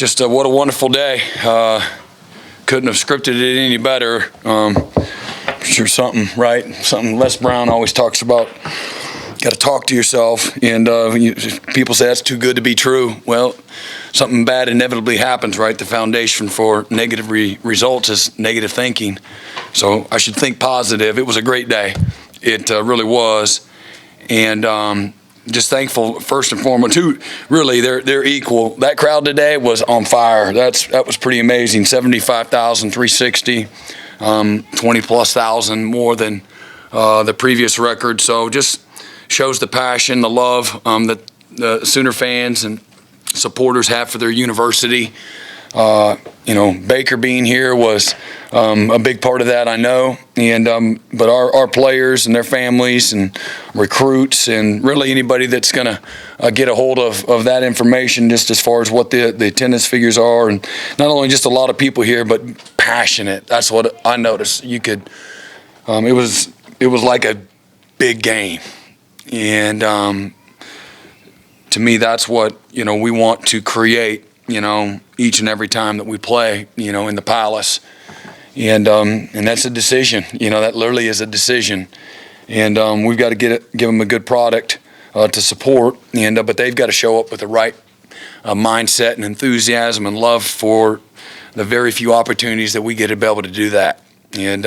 just what a wonderful day. Couldn't have scripted it any better. Sure, something Les Brown always talks about. Got to talk to yourself, and people say that's too good to be true. Well, something bad inevitably happens, right? The foundation for negative results is negative thinking. So I should think positive. It was a great day. It really was, and just thankful first and foremost. Really, they're equal. That crowd today was on fire. That was pretty amazing. 75,360, 20+ thousand more than the previous record. So just shows the passion, the love that the Sooner fans and supporters have for their university. Baker being here was a big part of that, I know. And but our players and their families and recruits and really anybody that's going to get a hold of that information, just as far as what the attendance figures are, and not only just a lot of people here, but passionate. That's what I noticed. You could, it was like a big game. And to me, that's what we want to create. Each and every time that we play, in the Palace, and that's a decision. That literally is a decision, and we've got to give them a good product to support, and but they've got to show up with the right mindset and enthusiasm and love for the very few opportunities that we get to be able to do that. And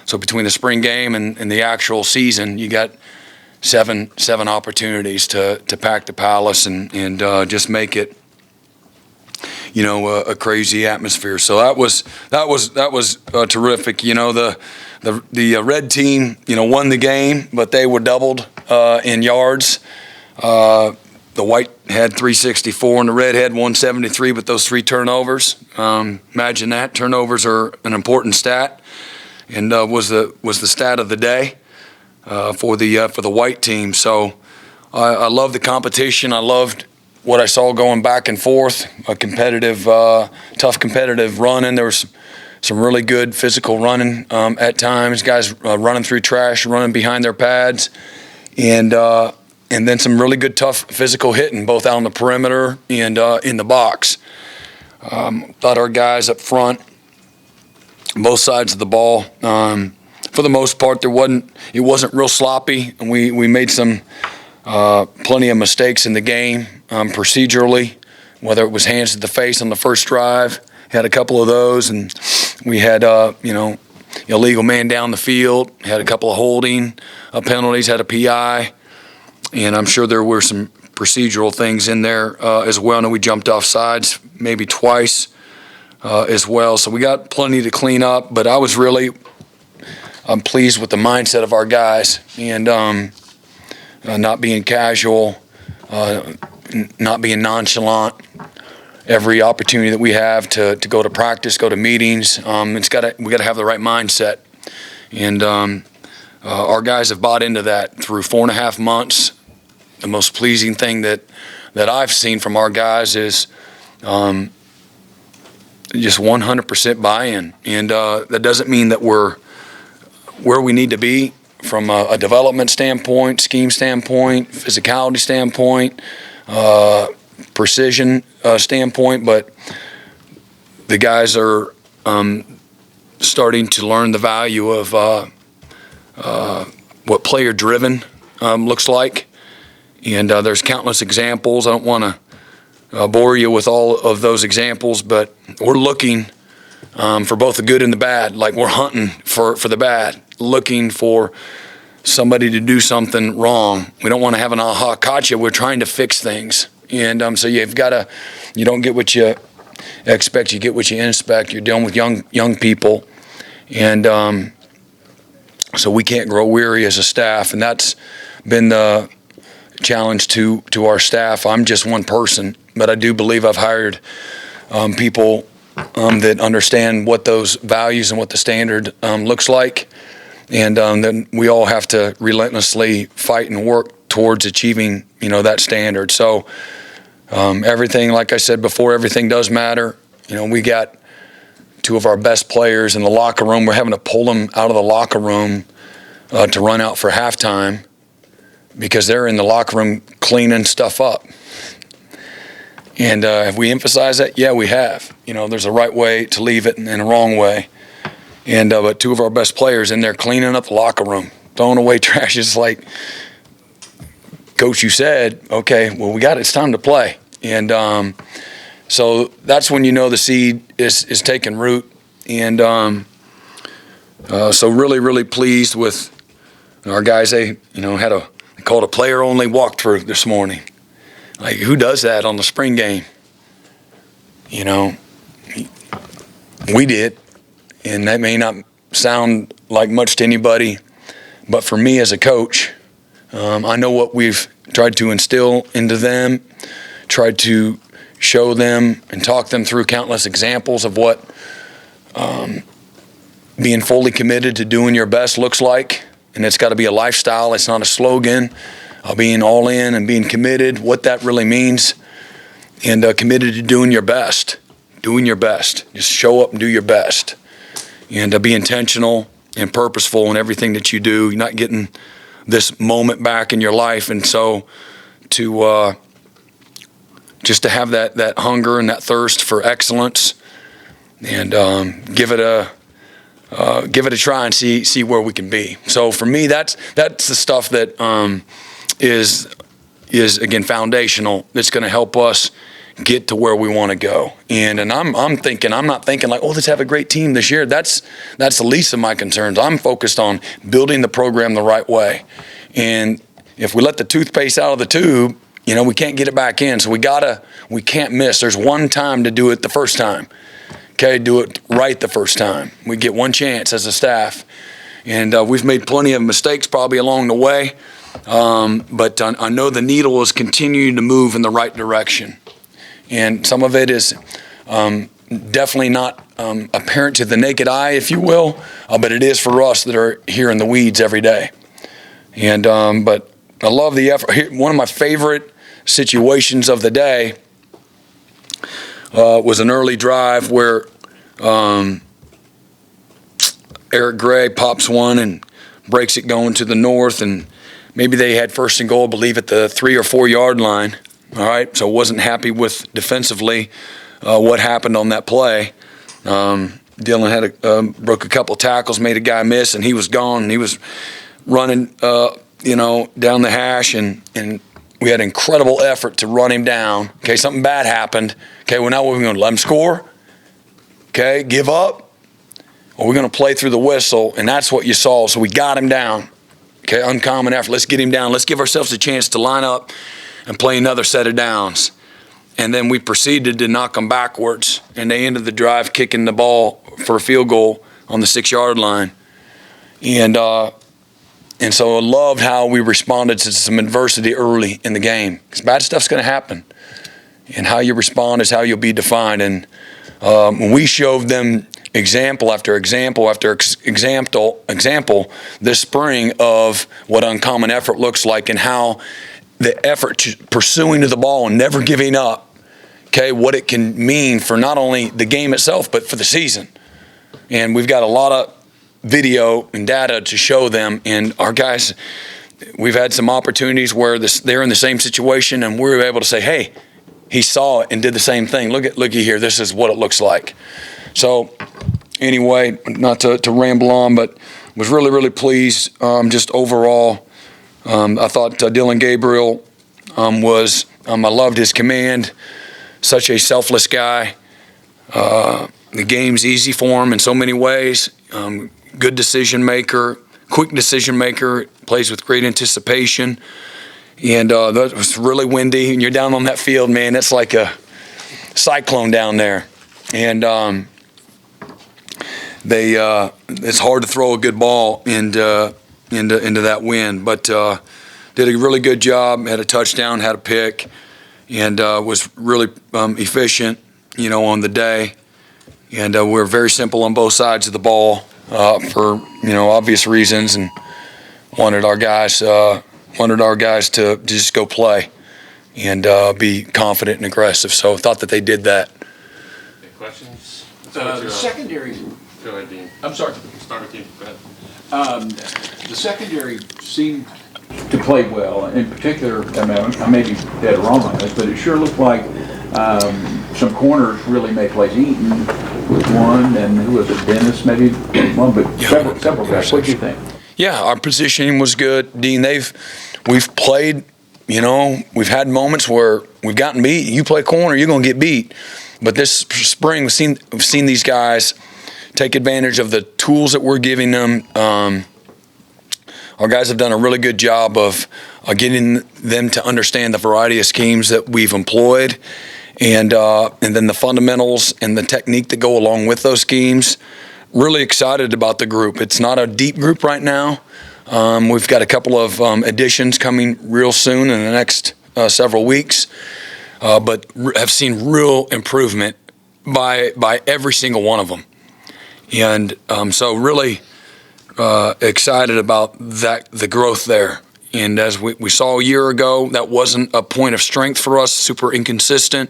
so between the spring game and the actual season, you got seven opportunities to pack the Palace and just make it a crazy atmosphere. So that was terrific. The red team won the game, but they were doubled in yards. The white had 364 and the red had 173, but those 3 turnovers. Imagine that. Turnovers are an important stat, and was the stat of the day for the white team. So I love the competition. I loved what I saw going back and forth, a competitive, tough competitive running. There was some really good physical running at times, guys running through trash, running behind their pads, and then some really good tough physical hitting, both out on the perimeter and in the box. Thought our guys up front, both sides of the ball, for the most part, it wasn't real sloppy, and we made some plenty of mistakes in the game procedurally, whether it was hands to the face on the first drive. Had a couple of those, and we had illegal man down the field. Had a couple of holding penalties. Had a PI, and I'm sure there were some procedural things in there as well. I know we jumped off sides maybe twice as well. So we got plenty to clean up. But I'm pleased with the mindset of our guys, and not being casual, not being nonchalant. Every opportunity that we have to go to practice, go to meetings, we got to have the right mindset, and our guys have bought into that through 4.5 months. The most pleasing thing that I've seen from our guys is just 100% buy-in, and that doesn't mean that we're where we need to be from a development standpoint, scheme standpoint, physicality standpoint, precision standpoint, but the guys are starting to learn the value of what player-driven looks like, and there's countless examples. I don't want to bore you with all of those examples, but we're looking for both the good and the bad. Like, we're hunting for the bad, looking for somebody to do something wrong. We don't want to have an aha gotcha. We're trying to fix things. And so you don't get what you expect, you get what you inspect. You're dealing with young people. And so we can't grow weary as a staff. And that's been the challenge to our staff. I'm just one person, but I do believe I've hired people that understand what those values and what the standard looks like. And then we all have to relentlessly fight and work towards achieving, that standard. So everything, like I said before, everything does matter. We got 2 of our best players in the locker room. We're having to pull them out of the locker room to run out for halftime because they're in the locker room cleaning stuff up. And have we emphasized that? Yeah, we have. There's a right way to leave it and a wrong way. And but two of our best players in there cleaning up the locker room, throwing away trash. It's like, Coach, you said, okay, well, it's time to play. And so that's when the seed is taking root. And so really, really pleased with our guys. They called a player-only walkthrough this morning. Like, who does that on the spring game? We did. And that may not sound like much to anybody, but for me as a coach, I know what we've tried to instill into them, tried to show them and talk them through countless examples of what being fully committed to doing your best looks like. And it's got to be a lifestyle. It's not a slogan. Being all in and being committed, what that really means, and committed to doing your best. Doing your best. Just show up and do your best. And be intentional and purposeful in everything that you do. You're not getting this moment back in your life. And so to just to have that hunger and that thirst for excellence, and give it a try and see where we can be. So for me, that's the stuff that is again foundational. That's going to help us get to where we want to go. And I'm not thinking like, let's have a great team this year. That's the least of my concerns. I'm focused on building the program the right way. And if we let the toothpaste out of the tube, we can't get it back in. So we can't miss. There's one time to do it the first time. Okay, do it right the first time. We get one chance as a staff. And we've made plenty of mistakes probably along the way. But I know the needle is continuing to move in the right direction. And some of it is definitely not apparent to the naked eye, if you will, but it is for us that are here in the weeds every day. And but I love the effort. One of my favorite situations of the day was an early drive where Eric Gray pops one and breaks it going to the north, and maybe they had first and goal, I believe, at the 3 or 4 yard line. All right, so wasn't happy with defensively what happened on that play. Dylan had broke a couple tackles, made a guy miss, and he was gone. And he was running, down the hash, and we had incredible effort to run him down. Okay, something bad happened. Okay, well, now what are we going to let him score? Okay, give up? Or we're going to play through the whistle, and that's what you saw. So we got him down. Okay, uncommon effort. Let's get him down. Let's give ourselves a chance to line up and play another set of downs. And then we proceeded to knock them backwards, and they ended the drive kicking the ball for a field goal on the 6 yard line. And so I loved how we responded to some adversity early in the game, because bad stuff's going to happen. And how you respond is how you'll be defined. And we showed them example after example after example this spring of what uncommon effort looks like, and how the effort pursuing to the ball and never giving up, okay, what it can mean for not only the game itself, but for the season. And we've got a lot of video and data to show them. And our guys, we've had some opportunities where they're in the same situation, and we were able to say, hey, he saw it and did the same thing. Looky here, this is what it looks like. So anyway, not to ramble on, but was really, really pleased just overall. I thought Dylan Gabriel was, I loved his command, such a selfless guy. The game's easy for him in so many ways. Good decision maker, quick decision maker, plays with great anticipation. And that was really windy, and you're down on that field, man. It's like a cyclone down there. And it's hard to throw a good ball into that wind, but did a really good job. Had a touchdown, had a pick, and was really efficient, on the day. And we're very simple on both sides of the ball for obvious reasons, and wanted our guys to just go play and be confident and aggressive. So thought that they did that. Any questions? The secondary. Go ahead, Dean. I'm sorry. Start with you. Go ahead. The secondary seemed to play well. In particular, I mean, I may be dead wrong on this, but it sure looked like some corners really made plays. Eaton was one, and who was it? Dennis maybe one, but several guys. What do you think? Yeah, our positioning was good, Dean. We've played. We've had moments where we've gotten beat. You play corner, you're gonna get beat. But this spring, we've seen these guys take advantage of the tools that we're giving them. Our guys have done a really good job of getting them to understand the variety of schemes that we've employed, and then the fundamentals and the technique that go along with those schemes. Really excited about the group. It's not a deep group right now. We've got a couple of additions coming real soon in the next several weeks, but have seen real improvement by every single one of them. And so really excited about the growth there. And as we saw a year ago, that wasn't a point of strength for us, super inconsistent.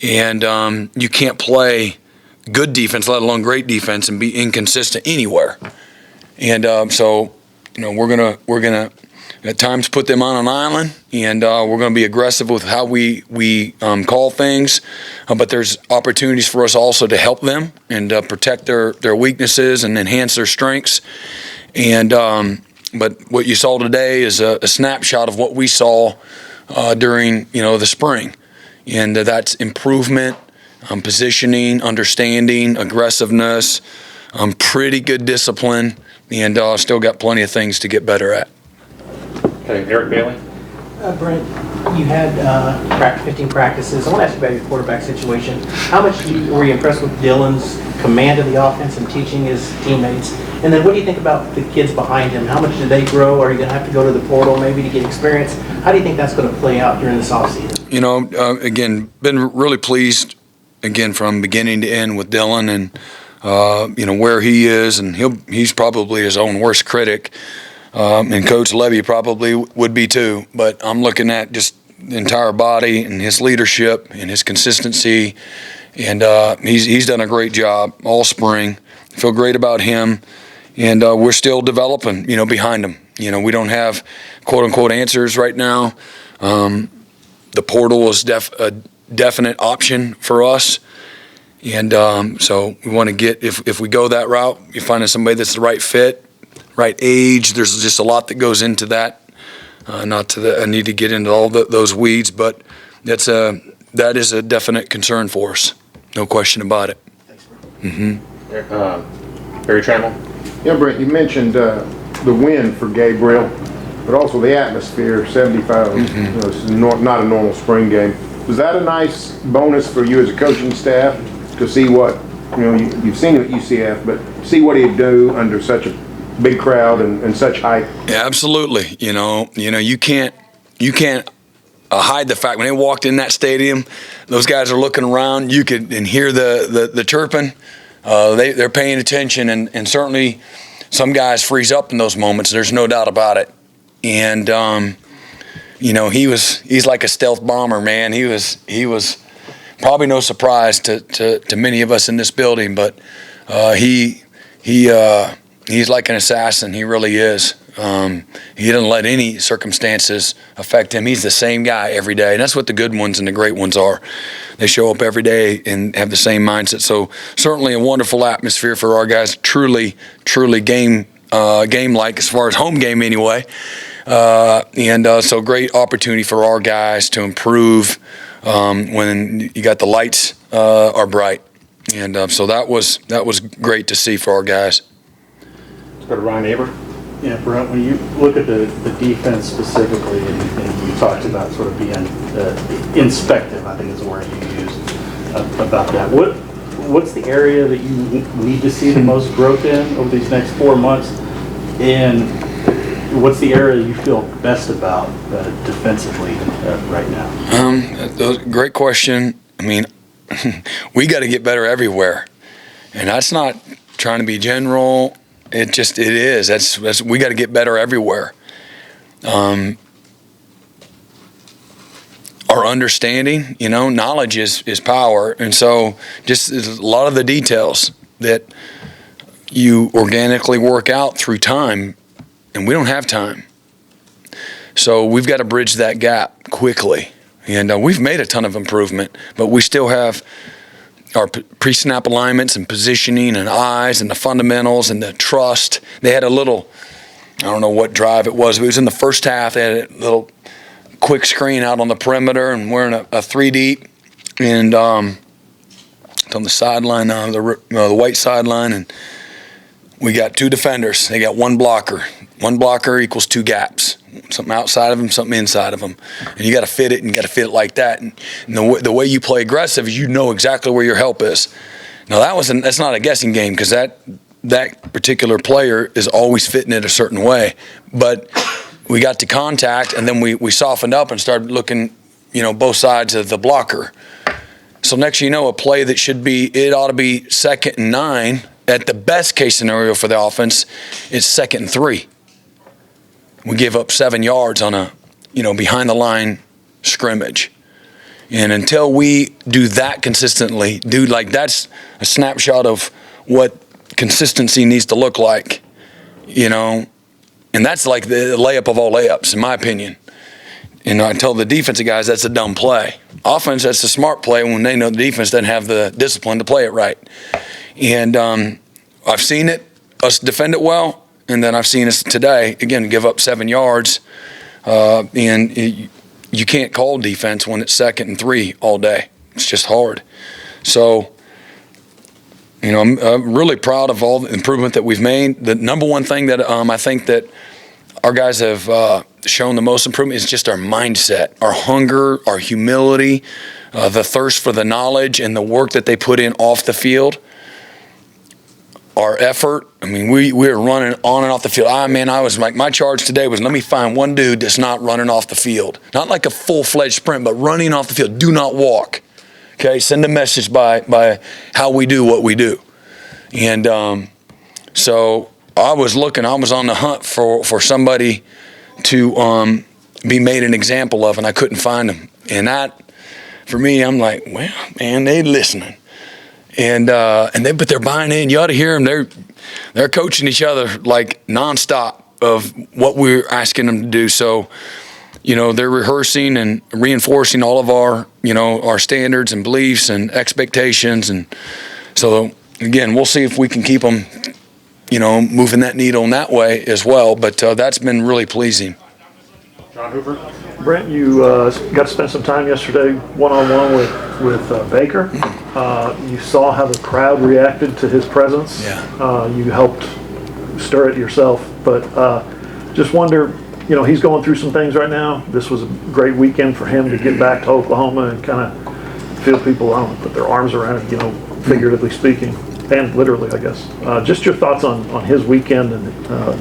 And you can't play good defense, let alone great defense, and be inconsistent anywhere. And so we're gonna at times put them on an island, and we're gonna be aggressive with how we call things. But there's opportunities for us also to help them and protect their weaknesses and enhance their strengths. And but what you saw today is a snapshot of what we saw during the spring, and that's improvement. Positioning, understanding, aggressiveness, pretty good discipline, and still got plenty of things to get better at. Okay, Eric Bailey. Brent, you had 15 practices. I want to ask you about your quarterback situation. How much were you impressed with Dylan's command of the offense and teaching his teammates? And then what do you think about the kids behind him? How much did they grow? Are you going to have to go to the portal maybe to get experience? How do you think that's going to play out during this offseason? Again, been really pleased, again, from beginning to end with Dylan, and where he is, and he's probably his own worst critic, and Coach Levy probably would be too. But I'm looking at just the entire body and his leadership and his consistency, and he's done a great job all spring. Feel great about him, and we're still developing, behind him. We don't have quote unquote answers right now. The portal is a definite option for us, and so we want to get, if we go that route, you're finding somebody that's the right fit, right age. There's just a lot that goes into that. I need to get into all those weeds, but that is a definite concern for us, no question about it. Thanks, Barry Trammell. Yeah, Brent, you mentioned the win for Gabriel, but also the atmosphere, 75. It's not a normal spring game. Was that a nice bonus for you as a coaching staff to see what, you've seen him at UCF, but see what he'd do under such a big crowd and such hype? Yeah, absolutely. You can't hide the fact when they walked in that stadium, those guys are looking around. You could hear the chirping. They're paying attention, and certainly some guys freeze up in those moments. There's no doubt about it. And he's like a stealth bomber, man. He was probably no surprise to many of us in this building, but he's like an assassin. He really is. He doesn't let any circumstances affect him. He's the same guy every day, and that's what the good ones and the great ones are. They show up every day and have the same mindset. So certainly a wonderful atmosphere for our guys. Truly game-like as far as home game anyway. So great opportunity for our guys to improve when you got the lights are bright. And so that was great to see for our guys. Let's go to Ryan Aber. Yeah, Brent, when you look at the defense specifically, and you talked about sort of being inspective, I think is the word you used about that. What's the area that you need to see the most growth in over these next 4 months? And what's the area you feel best about defensively right now? Great question. I mean, we got to get better everywhere, and that's not trying to be general. It is. That's we got to get better everywhere. Our understanding, knowledge is power, and so just a lot of the details that you organically work out through time, and we don't have time. So we've got to bridge that gap quickly. And we've made a ton of improvement, but we still have our pre-snap alignments and positioning and eyes and the fundamentals and the trust. They had a little, I don't know what drive it was. It was in the first half. They had a little quick screen out on the perimeter, and we're in a 3 deep. And it's on the sideline, the white sideline, and we got 2 defenders. They got 1 blocker. 1 blocker equals 2 gaps. Something outside of them, something inside of them. And you got to fit it, and you got to fit it like that. And the way you play aggressive is you know exactly where your help is. Now that's not a guessing game, because that particular player is always fitting it a certain way. But we got to contact, and then we softened up and started looking, both sides of the blocker. So next you know, a play that it ought to be 2nd and 9. At the best case scenario for the offense, it's 2nd and 3. We gave up 7 yards on a, behind the line scrimmage. And until we do that consistently, that's a snapshot of what consistency needs to look like, and that's like the layup of all layups, in my opinion. And I tell the defensive guys that's a dumb play. Offense, that's a smart play when they know the defense doesn't have the discipline to play it right. And I've seen us defend it well. And then I've seen us today, again, give up 7 yards. You can't call defense when it's 2nd and 3 all day. It's just hard. So, I'm really proud of all the improvement that we've made. The number one thing that I think that our guys have shown the most improvement is just our mindset, our hunger, our humility, the thirst for the knowledge and the work that they put in off the field. Our effort, we were running on and off the field. I was like, my charge today was, let me find one dude that's not running off the field. Not like a full-fledged sprint, but running off the field. Do not walk. Okay, send a message by how we do what we do. And so I was on the hunt for somebody to be made an example of, and I couldn't find them. And that, for me, I'm like, well, man, they listening. But they're buying in. You ought to hear them. They're coaching each other like nonstop of what we're asking them to do. So, they're rehearsing and reinforcing all of our standards and beliefs and expectations. And so, again, we'll see if we can keep them, moving that needle in that way as well. But that's been really pleasing. John Hoover? Brent, you got to spend some time yesterday one-on-one with Baker. You saw how the crowd reacted to his presence. Yeah. You helped stir it yourself, but just wonder, he's going through some things right now. This was a great weekend for him to get back to Oklahoma and kind of feel people put their arms around him, figuratively speaking, and literally, I guess. Just your thoughts on his weekend and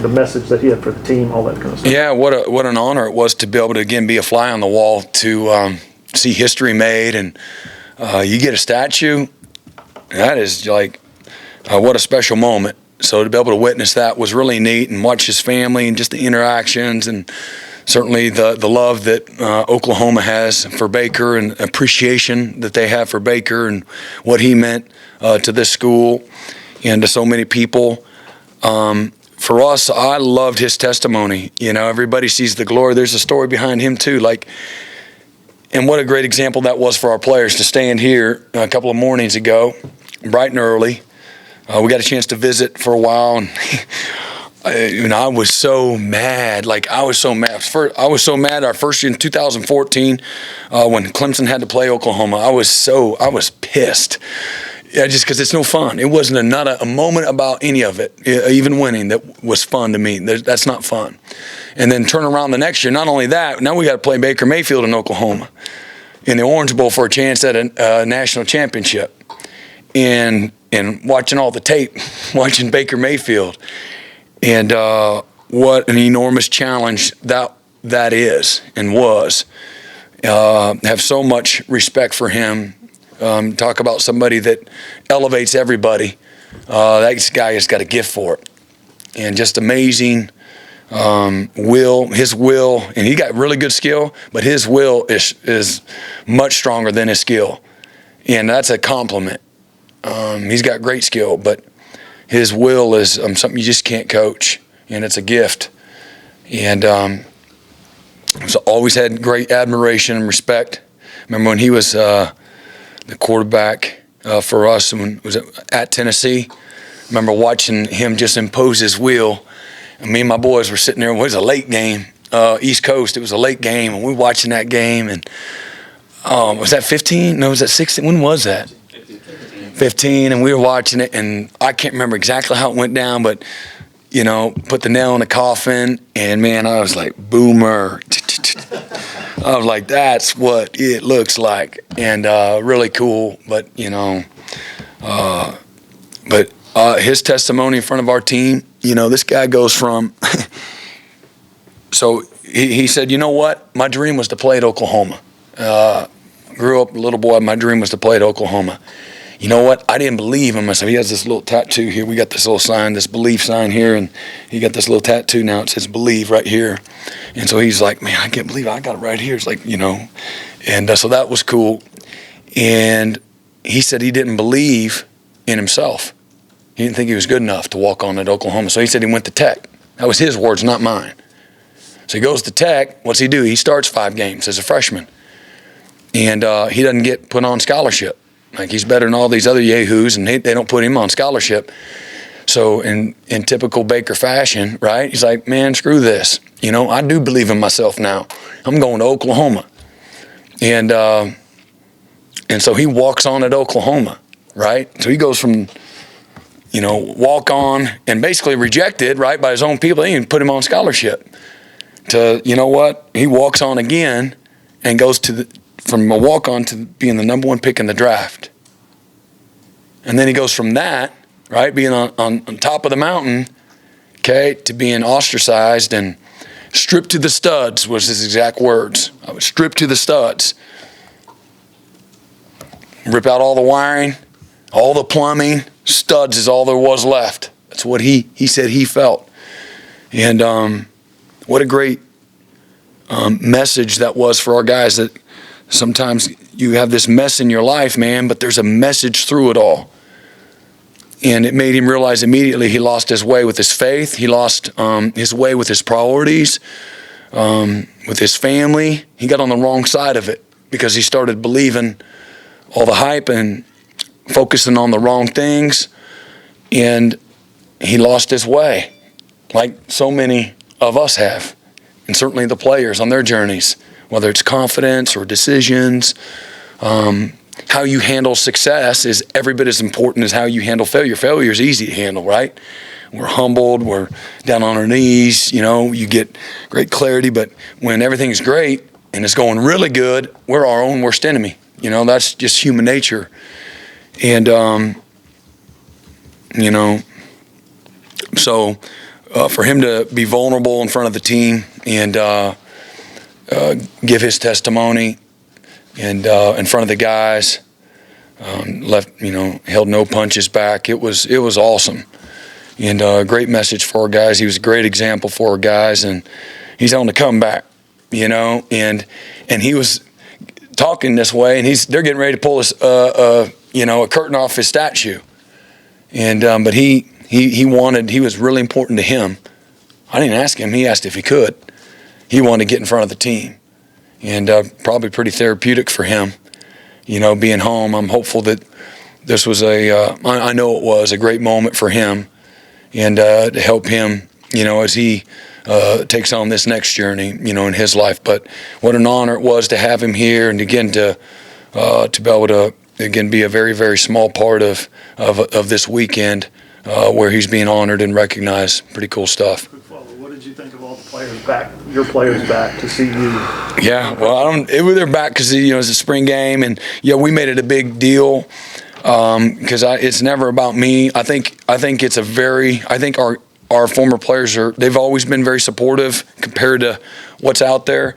the message that he had for the team, all that kind of stuff. Yeah, what an honor it was to be able to, again, be a fly on the wall, to see history made. And you get a statue, that is like, what a special moment. So to be able to witness that was really neat, and watch his family and just the interactions, and certainly the love that Oklahoma has for Baker, and appreciation that they have for Baker and what he meant to this school and to so many people. For us, I loved his testimony. Everybody sees the glory. There's a story behind him too. And what a great example that was for our players to stand here a couple of mornings ago, bright and early. We got a chance to visit for a while, and I was so mad. I was so mad our first year in 2014 when Clemson had to play Oklahoma. I was pissed. Yeah, just because it's no fun. It wasn't not a moment about any of it, even winning, that was fun to me. That's not fun. And then turn around the next year. Not only that, now we got to play Baker Mayfield in Oklahoma in the Orange Bowl for a chance at a national championship. And watching all the tape, watching Baker Mayfield, and what an enormous challenge that is and was. Have so much respect for him. Talk about somebody that elevates everybody. That guy has got a gift for it, and just amazing his will, and he got really good skill, but his will is much stronger than his skill, and that's a compliment. He's got great skill, but his will is something you just can't coach, and it's a gift. And So always had great admiration and respect. Remember when he was the quarterback for us when was it at Tennessee? Remember watching him just impose his will. And me and my boys were sitting there. It was a late game, East Coast. It was a late game, and we were watching that game. And was that 15? No, was that 16? When was that? 15, and we were watching it, and I can't remember exactly how it went down, but put the nail in the coffin, and man, I was like, boomer. I was like, that's what it looks like, and really cool. But his testimony in front of our team, this guy goes from. So he said, you know what? My dream was to play at Oklahoma. Grew up a little boy. My dream was to play at Oklahoma. You know what? I didn't believe in myself. He has this little tattoo here. We got this little sign, this belief sign here, and he got this little tattoo now. It says believe right here. And so he's like, man, I can't believe I got it right here. It's like, And so that was cool. And he said he didn't believe in himself. He didn't think he was good enough to walk on at Oklahoma. So he said he went to Tech. That was his words, not mine. So he goes to Tech. What's he do? He starts 5 games as a freshman. And he doesn't get put on scholarship. Like he's better than all these other yahoos, and they don't put him on scholarship. So in typical Baker fashion, right? He's like, man, screw this. I do believe in myself now. I'm going to Oklahoma. And so he walks on at Oklahoma, right? So he goes from, walk on and basically rejected, right, by his own people. They didn't put him on scholarship. To, what? He walks on again and goes from a walk-on to being the number 1 pick in the draft. And then he goes from that, right, being on top of the mountain, okay, to being ostracized and stripped to the studs was his exact words. I was stripped to the studs. Rip out all the wiring, all the plumbing, studs is all there was left. That's what he said he felt. And what a great message that was for our guys, that sometimes you have this mess in your life, man, but there's a message through it all. And it made him realize immediately he lost his way with his faith. He lost his way with his priorities, with his family. He got on the wrong side of it because he started believing all the hype and focusing on the wrong things. And he lost his way, like so many of us have, and certainly the players on their journeys. Whether it's confidence or decisions, how you handle success is every bit as important as how you handle failure. Failure is easy to handle, right? We're humbled, we're down on our knees, you get great clarity, but when everything's great and it's going really good, we're our own worst enemy. That's just human nature. And, so for him to be vulnerable in front of the team and give his testimony and in front of the guys, held no punches back. It was awesome, and a great message for our guys. He was a great example for our guys, and he's on the comeback, and he was talking this way, and they're getting ready to pull a curtain off his statue, and but he was really important to him. I didn't ask him. He asked if he could. He wanted to get in front of the team, and probably pretty therapeutic for him, being home. I'm hopeful that this was I know it was a great moment for him, and to help him, as he takes on this next journey, in his life. But what an honor it was to have him here, and again to be able to be a very, very small part of this weekend where he's being honored and recognized. Pretty cool stuff. What did you think of all the players back, your players back to see you? Yeah, well, they're back because it's a spring game, and we made it a big deal because it's never about me. I think our former players they've always been very supportive compared to what's out there,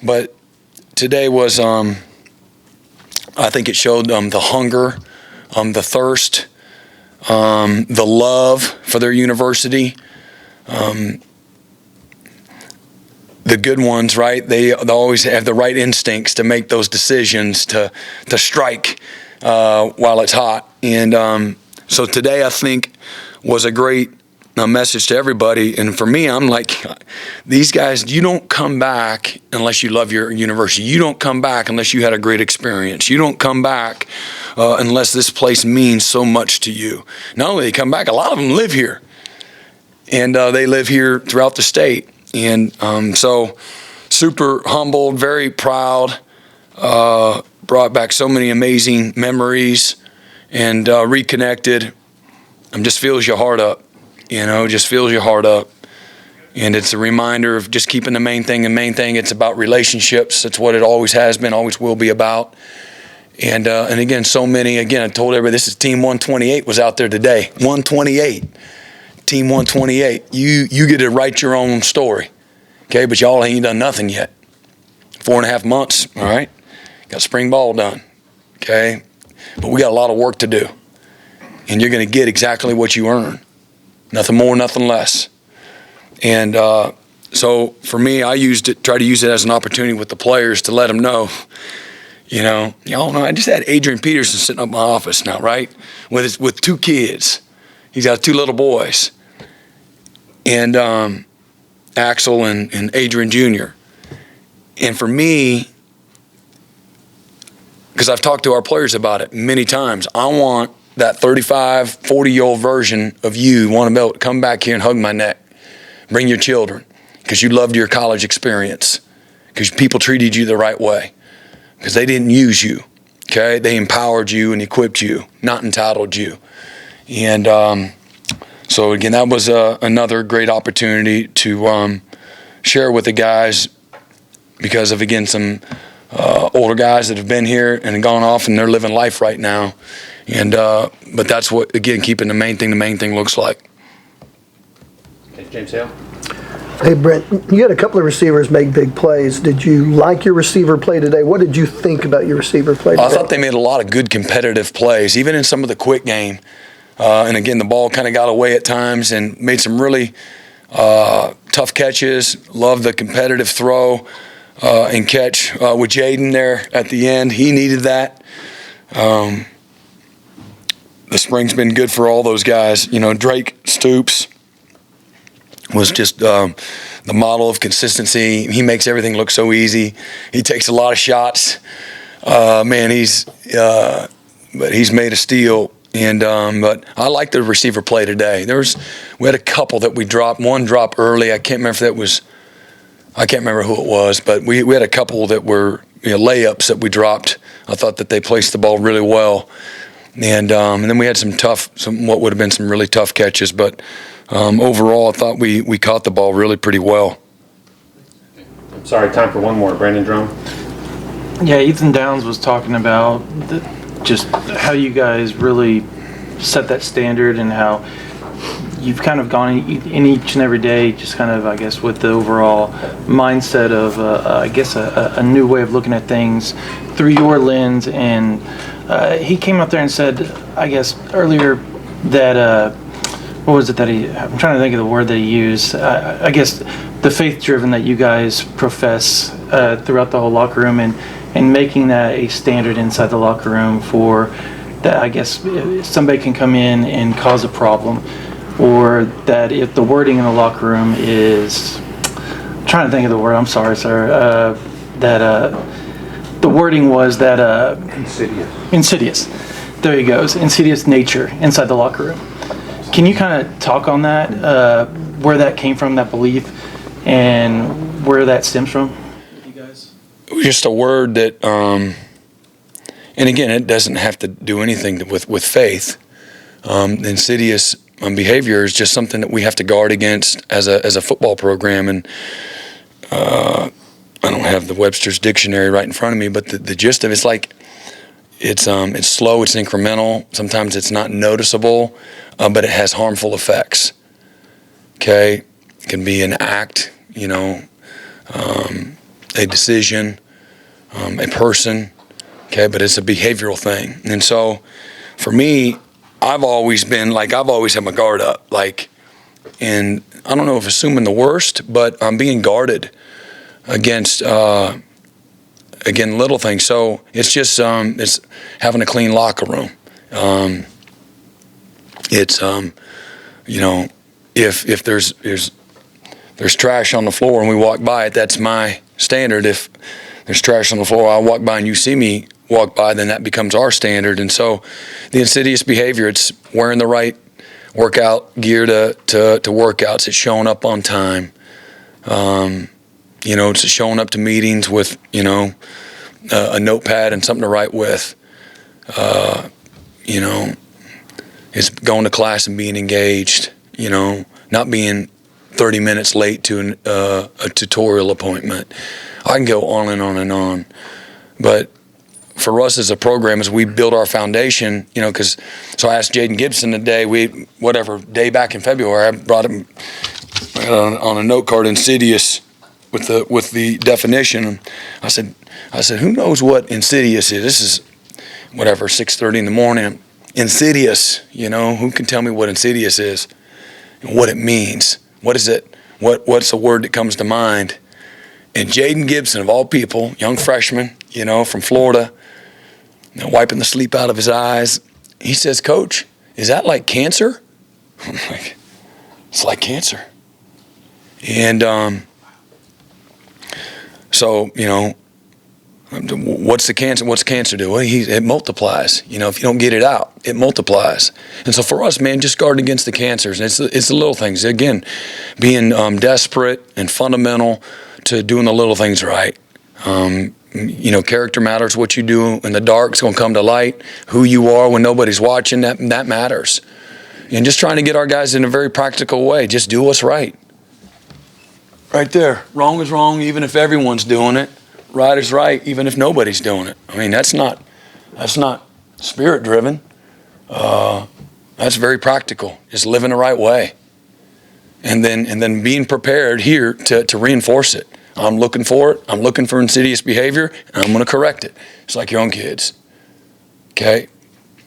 but today was I think it showed the hunger, the thirst, the love for their university. The good ones, right? They always have the right instincts to make those decisions to strike while it's hot. And so today, I think, was a great a message to everybody. And for me, I'm like, these guys, you don't come back unless you love your university. You don't come back unless you had a great experience. You don't come back unless this place means so much to you. Not only they come back, a lot of them live here. And they live here throughout the state. And so super humbled, very proud, brought back so many amazing memories and reconnected. Just fills your heart up, just fills your heart up. And it's a reminder of just keeping the main thing. It's about relationships. That's what it always has been, always will be about. And again, so many, I told everybody, this is Team 128 was out there today. 128. Team 128. You get to write your own story. Okay, but y'all ain't done nothing yet. 4.5 months, all right? Got spring ball done. Okay? But we got a lot of work to do. And you're going to get exactly what you earn. Nothing more, nothing less. And so for me, I try to use it as an opportunity with the players to let them know, y'all know, I just had Adrian Peterson sitting up in my office now, right? With 2 kids. He's got 2 little boys. And Axel and Adrian Jr. And for me, because I've talked to our players about it many times, I want that 35, 40-year-old version of you want to be able to come back here and hug my neck. Bring your children because you loved your college experience, because people treated you the right way, because they didn't use you, okay? They empowered you and equipped you, not entitled you. And so, again, that was another great opportunity to share with the guys because of, again, some older guys that have been here and gone off and they're living life right now. And but that's what, again, keeping the main thing looks like. Okay, James Hale. Hey, Brent, you had a couple of receivers make big plays. Did you like your receiver play today? What did you think about your receiver play today? I thought they made a lot of good competitive plays, even in some of the quick game. And again, the ball kind of got away at times and made some really tough catches. Loved the competitive throw and catch with Jaden there at the end. He needed that. The spring's been good for all those guys. Drake Stoops was just the model of consistency. He makes everything look so easy. He takes a lot of shots. Man, but he's made a steal. And but I like the receiver play today. We had a couple that we dropped. One dropped early. I can't remember who it was, but we had a couple that were layups that we dropped. I thought that they placed the ball really well. And then we had some what would have been some really tough catches. But overall, I thought we caught the ball really pretty well. I'm sorry, time for one more. Brandon Drum. Yeah, Ethan Downs was talking about just how you guys really set that standard and how you've kind of gone in each and every day, just kind of, I guess, with the overall mindset of, I guess, a new way of looking at things through your lens. And he came out there and said, I guess, earlier that, what was it that I'm trying to think of the word that he used. I guess the faith-driven that you guys profess throughout the whole locker room and making that a standard inside the locker room for that, I guess, if somebody can come in and cause a problem, or that if the wording in the locker room is, I'm trying to think of the word, I'm sorry, sir, that the wording was that insidious. There he goes, insidious nature inside the locker room. Can you kind of talk on that, where that came from, that belief, and where that stems from? You guys? It was just a word that, and again, it doesn't have to do anything with faith. Insidious behavior is just something that we have to guard against as a football program. And I don't have the Webster's dictionary right in front of me, but the gist of it's like it's slow, it's incremental. Sometimes it's not noticeable, but it has harmful effects. Okay, it can be an act, a decision, a person. Okay, but it's a behavioral thing. And so, for me, I've always had my guard up, and I don't know if assuming the worst, but I'm being guarded against, again, little things. So it's just, it's having a clean locker room. It's if there's trash on the floor and we walk by it, that's my standard. If there's trash on the floor, I walk by and you see me walk by, then that becomes our standard. And so the insidious behavior, it's wearing the right workout gear to workouts. It's showing up on time. It's showing up to meetings with, a notepad and something to write with. It's going to class and being engaged, not being 30 minutes late to a tutorial appointment. I can go on and on and on. But for us as a program, as we build our foundation, so I asked Jaden Gibson day back in February, I brought him on a note card, insidious, with the definition. I said, who knows what insidious is? This is 6:30 in the morning. Insidious, who can tell me what insidious is and what it means? What is it? What's the word that comes to mind? And Jaden Gibson, of all people, young freshman, from Florida, wiping the sleep out of his eyes, he says, Coach, is that like cancer? I'm like, it's like cancer. And so, what's the cancer? What's cancer do? Well, it multiplies. If you don't get it out, it multiplies. And so for us, man, just guarding against the cancers. And it's the little things. Again, being desperate and fundamental to doing the little things right. Character matters. What you do in the dark is going to come to light. Who you are when nobody's watching, that matters. And just trying to get our guys in a very practical way. Just do what's right. Right there. Wrong is wrong, even if everyone's doing it. Right is right, even if nobody's doing it. I mean, that's not spirit driven. That's very practical. Just living the right way, and then being prepared here to reinforce it. I'm looking for it. I'm looking for insidious behavior, and I'm going to correct it. It's like your own kids. Okay,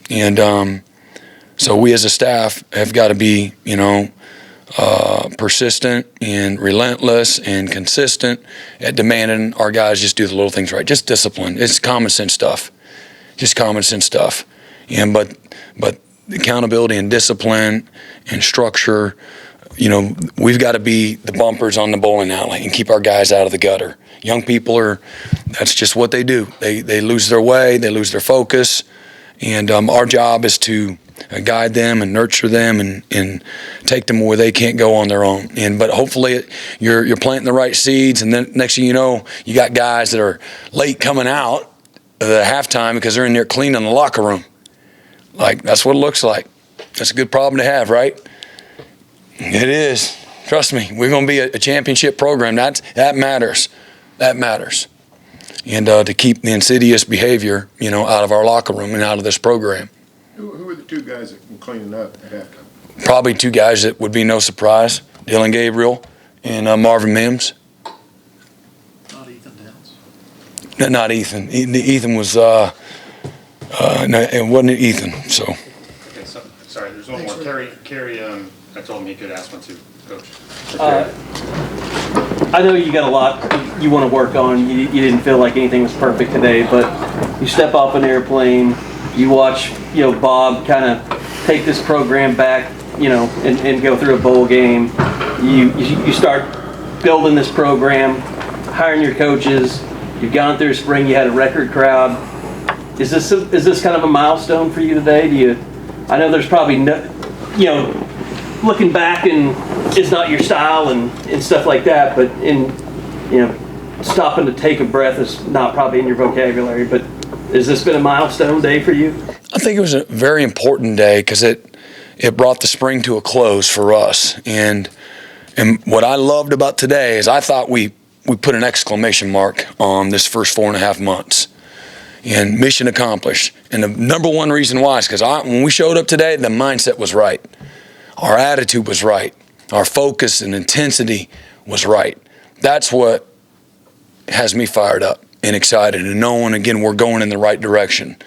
and so we as a staff have got to be, persistent and relentless and consistent at demanding our guys just do the little things right. Just discipline. It's common sense stuff. Just common sense stuff. And but accountability and discipline and structure, we've got to be the bumpers on the bowling alley and keep our guys out of the gutter. Young people that's just what they do. They lose their way, they lose their focus, and our job is to guide them and nurture them and take them where they can't go on their own. But hopefully you're planting the right seeds, and then next thing you know, you got guys that are late coming out at halftime because they're in there cleaning the locker room. Like, that's what it looks like. That's a good problem to have, right? It is. Trust me, we're going to be a championship program. That matters. That matters. And to keep the insidious behavior, out of our locker room and out of this program. Who are the two guys that can clean it up at halftime? Probably two guys that would be no surprise: Dylan Gabriel and Marvin Mims. Not Ethan Downs. Not Ethan. Ethan was no, it wasn't Ethan. So. Okay, sorry, there's one more. Kerry, I told him he could ask one too, Coach. I know you got a lot you want to work on. You didn't feel like anything was perfect today, but you step off an airplane, you watch, Bob kind of take this program back, and go through a bowl game. You start building this program, hiring your coaches. You've gone through spring. You had a record crowd. Is this kind of a milestone for you today? I know there's probably looking back, and it's not your style and stuff like that, but stopping to take a breath is not probably in your vocabulary, but has this been a milestone day for you? I think it was a very important day because it brought the spring to a close for us. And what I loved about today is I thought we put an exclamation mark on this first 4.5 months. And mission accomplished. And the number one reason why is because when we showed up today, the mindset was right. Our attitude was right. Our focus and intensity was right. That's what has me fired up and excited, and knowing, again, we're going in the right direction.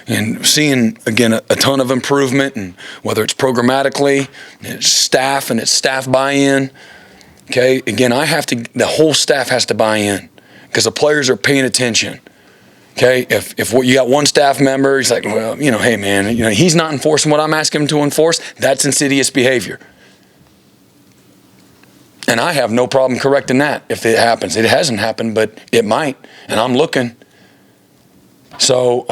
And seeing, again, a ton of improvement, and whether it's programmatically, it's staff buy-in. Okay, again, the whole staff has to buy in because the players are paying attention. Okay, if you got one staff member, he's like, well, hey man, he's not enforcing what I'm asking him to enforce, that's insidious behavior. And I have no problem correcting that if it happens. It hasn't happened, but it might, and I'm looking. So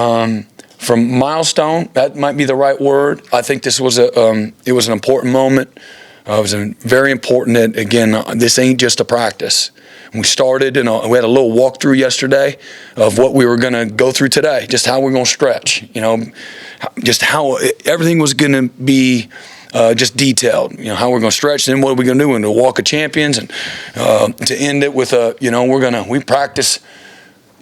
from milestone, that might be the right word. I think this was it was an important moment. It was very important that, again, this ain't just a practice. We started, and we had a little walkthrough yesterday of what we were going to go through today, just how we're going to stretch, just how everything was going to be just detailed, how we're going to stretch, and then what are we going to do in the Walk of Champions, and to end it with we practice,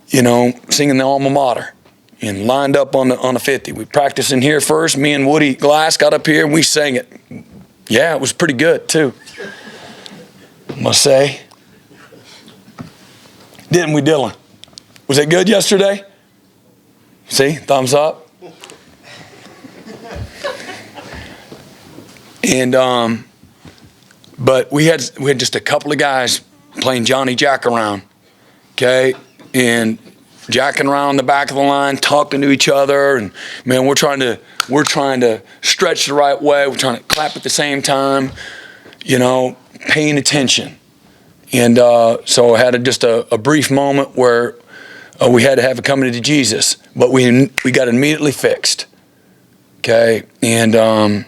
singing the alma mater and lined up on the 50. We practiced in here first. Me and Woody Glass got up here and we sang it. Yeah, it was pretty good too, I must say. Didn't we, Dylan? Was it good yesterday? See, thumbs up. And but we had just a couple of guys playing Johnny Jack around, okay, and jacking around the back of the line, talking to each other, and man, we're trying to stretch the right way. We're trying to clap at the same time, paying attention. And so I had just a brief moment where we had to have a coming to Jesus, but we got immediately fixed. Okay, and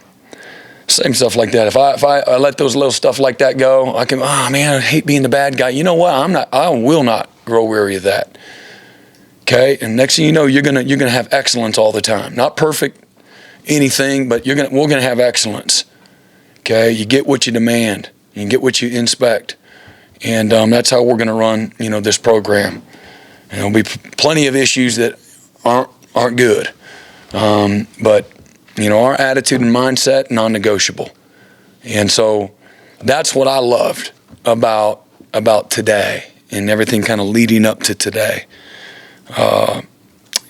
same stuff like that. If I let those little stuff like that go, I can. Oh man, I hate being the bad guy. You know what? I will not grow weary of that. Okay, and next thing you know, you're gonna have excellence all the time. Not perfect, anything, but we're gonna have excellence. Okay, you get what you demand, you get what you inspect. And that's how we're going to run, this program. And there'll be plenty of issues that aren't good, but our attitude and mindset non-negotiable. And so that's what I loved about today and everything kind of leading up to today.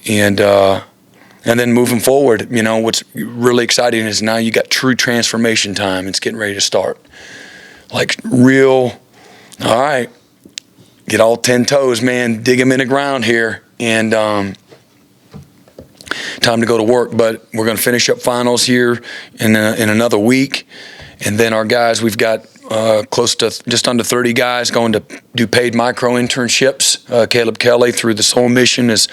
And then moving forward, what's really exciting is now you got true transformation time. It's getting ready to start, like real. All right, get all 10 toes, man, dig them in the ground here, and time to go to work. But we're going to finish up finals here in another week, and then our guys, we've got close to just under 30 guys going to do paid micro internships. Caleb Kelly through the Soul Mission has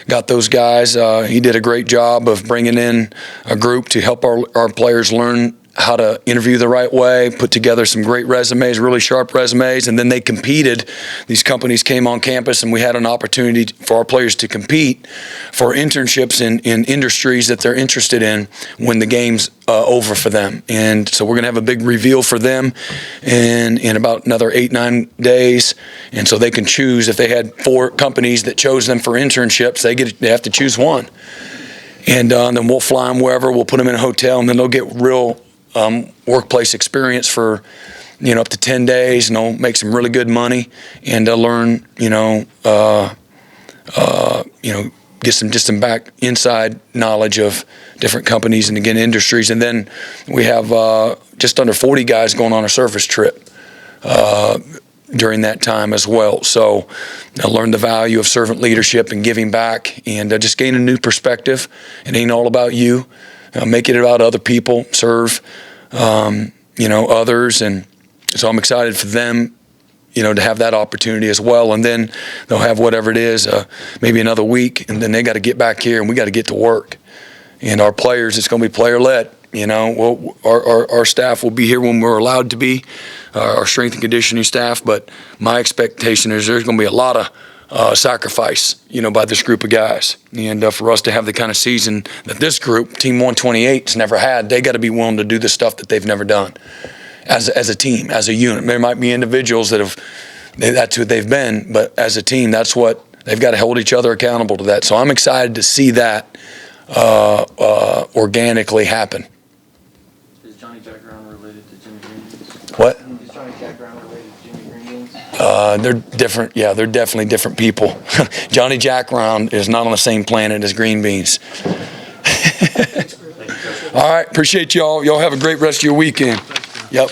got those guys. He did a great job of bringing in a group to help our players learn how to interview the right way, put together some great resumes, really sharp resumes, and then they competed. These companies came on campus, and we had an opportunity for our players to compete for internships in industries that they're interested in when the game's over for them. And so we're going to have a big reveal for them in about another 8-9 days. And so they can choose. If they had 4 companies that chose them for internships, they have to choose one. And then we'll fly them wherever. We'll put them in a hotel, and then they'll get real workplace experience for up to 10 days, and they'll make some really good money, and they'll learn get some back inside knowledge of different companies and again industries. And then we have just under 40 guys going on a service trip during that time as well. So I learned the value of servant leadership and giving back, and just gain a new perspective. It ain't all about you. Make it about other people, serve, others. And so I'm excited for them, to have that opportunity as well. And then they'll have whatever it is, maybe another week, and then they got to get back here and we got to get to work. And our players, it's going to be player-led. Our staff will be here when we're allowed to be, our strength and conditioning staff. But my expectation is there's going to be a lot of sacrifice, by this group of guys. And for us to have the kind of season that this group, Team 128, has never had, they got to be willing to do the stuff that they've never done as a team, as a unit. There might be individuals that's who they've been, but as a team, that's what they've got to hold each other accountable to that. So I'm excited to see that organically happen. Is Johnny Jack Brown related to Jimmy Green? What? Is Johnny Jack Brown related to Jimmy Green? They're different. Yeah, they're definitely different people. Johnny Jack Brown is not on the same planet as green beans. All right, appreciate y'all. Y'all have a great rest of your weekend. Yep.